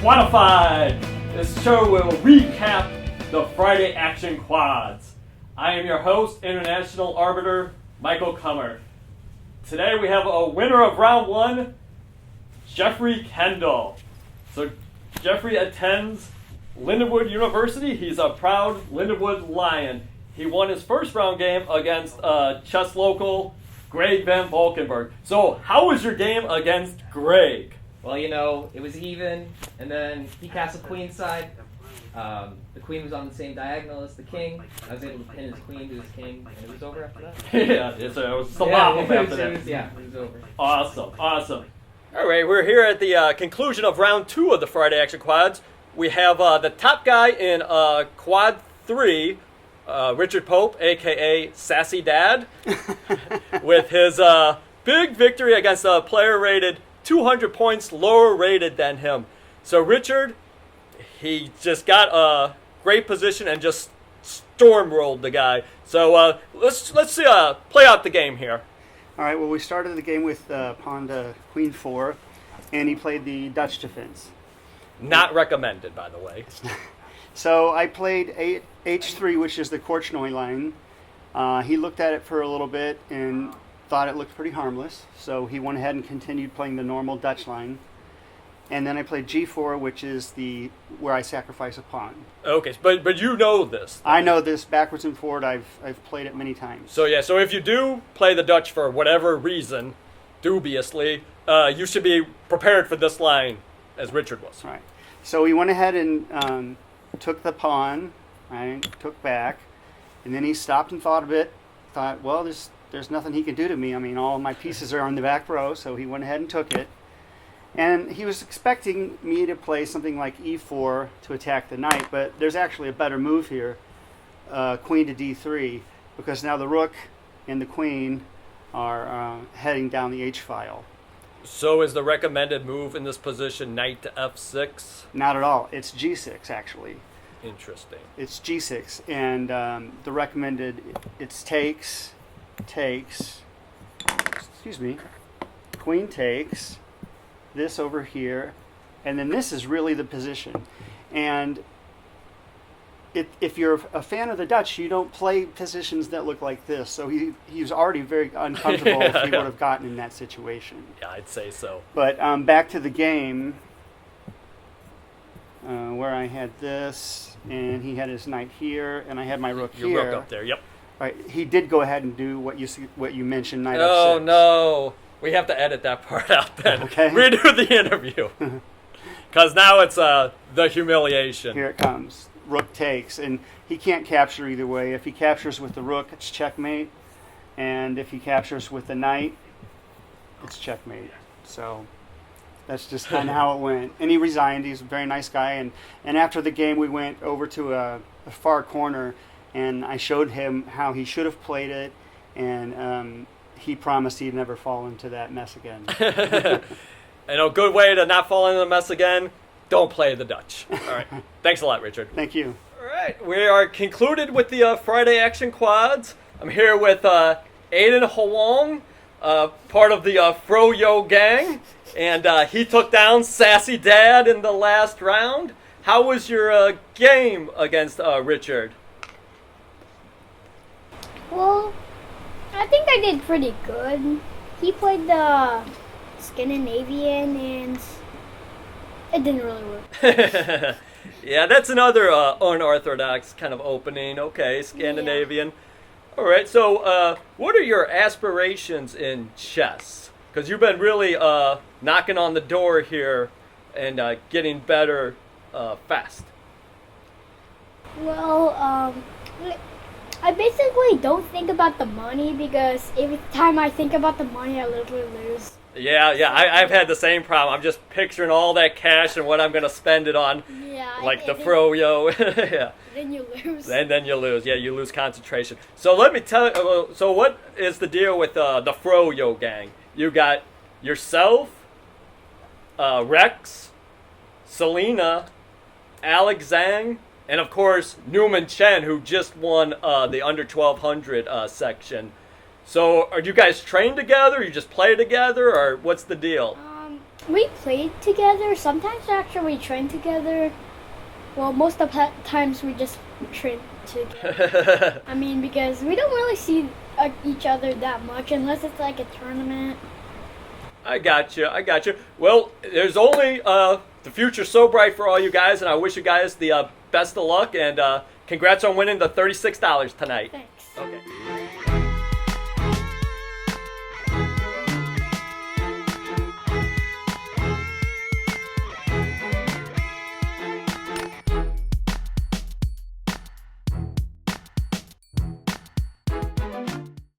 Quadified. This show will recap the Friday action quads. I am your host, International Arbiter Michael Kummer. Today we have a winner of round one, Jeffrey Kendall. So Jeffrey attends Lindenwood University. He's a proud Lindenwood Lion. He won his first round game against chess local Greg Van Valkenburg. So how was your game against Greg? Well, it was even, and then he cast a queen side. The queen was on the same diagonal as the king. I was able to pin his queen to his king, and it was over after that. It was a lot after that. It was over. Awesome. All right, we're here at the conclusion of round two of the Friday Action Quads. We have the top guy in Quad 3, Richard Pope, a.k.a. Sassy Dad, with his big victory against a player rated 200 points lower rated than him. So Richard, he just got a great position and just storm-rolled the guy. So let's play out the game here. All right, well, we started the game with pawn to queen 4, and he played the Dutch defense. Not recommended, by the way. So I played h3, which is the Korchnoi line. He looked at it for a little bit and thought it looked pretty harmless, so he went ahead and continued playing the normal Dutch line. And then I played g4, which is where I sacrifice a pawn. Okay, but you know this. I know this backwards and forward. I've played it many times. So if you do play the Dutch for whatever reason, dubiously, you should be prepared for this line, as Richard was. Right. So he went ahead and took the pawn, right, took back, and then he stopped and thought a bit, thought, well, there's nothing he can do to me. I mean, all my pieces are on the back row, so he went ahead and took it. And he was expecting me to play something like e4 to attack the knight, but there's actually a better move here, queen to d3, because now the rook and the queen are heading down the h-file. So is the recommended move in this position knight to f6? Not at all. It's g6, actually. Interesting. It's g6, and the recommended, it's takes, queen takes, this over here, and then this is really the position. And if you're a fan of the Dutch, you don't play positions that look like this. So he was already very uncomfortable if he would have gotten in that situation. Yeah, I'd say so. But back to the game, where I had this, and he had his knight here, and I had my rook here. Your rook up there, yep. All right, he did go ahead and do what you mentioned, knight f6. Oh, no. We have to edit that part out then. Okay. Redo the interview. Because now it's the humiliation. Here it comes. Rook takes, and he can't capture either way. If he captures with the rook, it's checkmate. And if he captures with the knight, it's checkmate. So that's just kind of how it went. And he resigned. He's a very nice guy. And after the game, we went over to a far corner, and I showed him how he should have played it. And he promised he'd never fall into that mess again. And a good way to not fall into the mess again, don't play the Dutch. All right. Thanks a lot, Richard. Thank you. All right. We are concluded with the Friday Action Quads. I'm here with Ayden Huang, part of the Froyo gang. And he took down Sassy Dad in the last round. How was your game against Richard? Well, I think I did pretty good. He played the Scandinavian, and it didn't really work. Yeah, that's another unorthodox kind of opening. Okay, Scandinavian. Yeah. All right, so what are your aspirations in chess? Because you've been really knocking on the door here and getting better fast. Well, I basically don't think about the money, because every time I think about the money, I literally lose. Yeah, I've had the same problem. I'm just picturing all that cash and what I'm going to spend it on, like the froyo. Yeah. Then you lose. And then you lose. Yeah, you lose concentration. So let me tell you, so what is the deal with the froyo gang? You got yourself, Rex, Selena, Alex Zhang, and of course Newman Chen, who just won the under 1200 section. So are you guys trained together? You just play together, or what's the deal? We played together. Sometimes actually we train together. Well, most of the times we just train together. I mean, because we don't really see each other that much unless it's like a tournament. I got you. Well, there's only the future so bright for all you guys, and I wish you guys the best of luck, and congrats on winning the $36 tonight. Thanks. Okay.